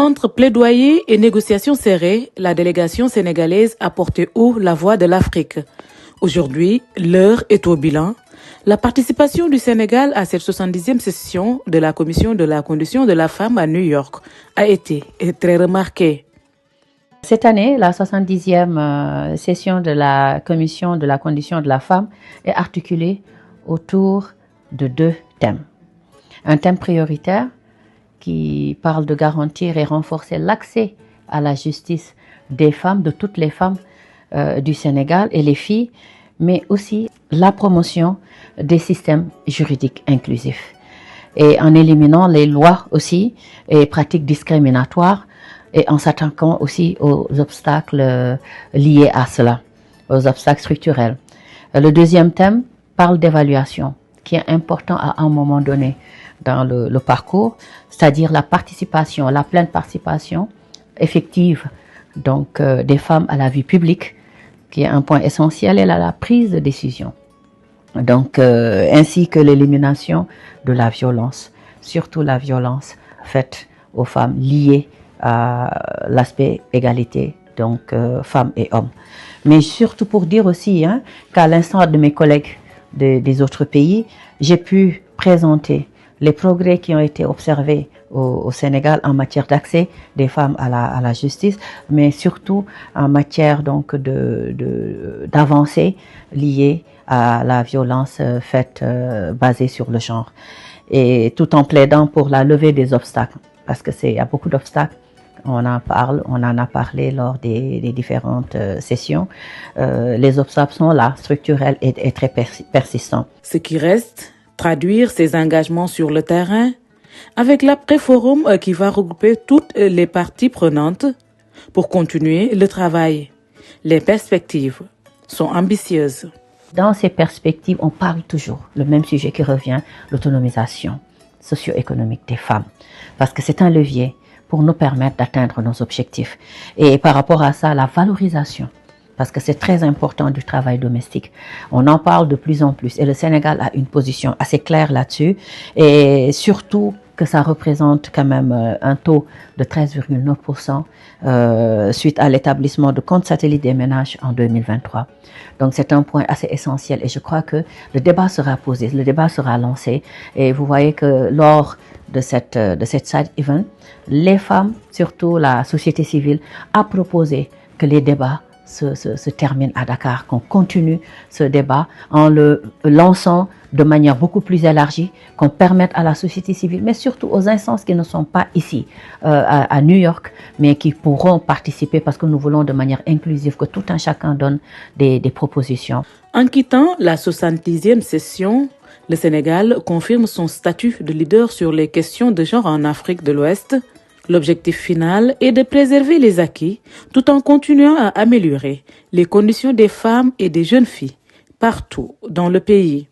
Entre plaidoyer et négociations serrées, la délégation sénégalaise a porté haut la voix de l'Afrique. Aujourd'hui, l'heure est au bilan. La participation du Sénégal à cette 70e session de la Commission de la condition de la femme à New York a été très remarquée. Cette année, la 70e session de la Commission de la condition de la femme est articulée autour de deux thèmes. Un thème prioritaire qui parle de garantir et renforcer l'accès à la justice des femmes, de toutes les femmes du Sénégal et les filles, mais aussi la promotion des systèmes juridiques inclusifs. Et en éliminant les lois aussi et pratiques discriminatoires et en s'attaquant aussi aux obstacles liés à cela, aux obstacles structurels. Le deuxième thème parle d'évaluation, qui est important à un moment donné dans le parcours, c'est-à-dire la participation, la pleine participation effective donc des femmes à la vie publique, qui est un point essentiel, et à la prise de décision. Donc, ainsi que l'élimination de la violence, surtout la violence faite aux femmes liée à l'aspect égalité, donc femmes et hommes. Mais surtout pour dire aussi qu'à l'instar de mes collègues des autres pays, j'ai pu présenter les progrès qui ont été observés au Sénégal en matière d'accès des femmes à la justice, mais surtout en matière donc d'avancées liées à la violence faite basée sur le genre, et tout en plaidant pour la levée des obstacles, parce que il y a beaucoup d'obstacles. On en a parlé lors des différentes sessions. Les obstacles sont là, structurels et très persistants. Ce qui reste, traduire ces engagements sur le terrain, avec l'après-forum qui va regrouper toutes les parties prenantes pour continuer le travail. Les perspectives sont ambitieuses. Dans ces perspectives, on parle toujours, le même sujet qui revient, l'autonomisation socio-économique des femmes, parce que c'est un levier pour nous permettre d'atteindre nos objectifs. Et par rapport à ça, la valorisation, parce que c'est très important du travail domestique. On en parle de plus en plus et le Sénégal a une position assez claire là-dessus, et surtout que ça représente quand même un taux de 13,9% suite à l'établissement de comptes satellites des ménages en 2023. Donc c'est un point assez essentiel, et je crois que le débat sera posé, le débat sera lancé, et vous voyez que lors de cette side event, les femmes, surtout la société civile, a proposé que les débats se termine à Dakar, qu'on continue ce débat en le lançant de manière beaucoup plus élargie, qu'on permette à la société civile, mais surtout aux instances qui ne sont pas ici à New York, mais qui pourront participer, parce que nous voulons de manière inclusive que tout un chacun donne des propositions. En quittant la 70e session, le Sénégal confirme son statut de leader sur les questions de genre en Afrique de l'Ouest. L'objectif final est de préserver les acquis tout en continuant à améliorer les conditions des femmes et des jeunes filles partout dans le pays.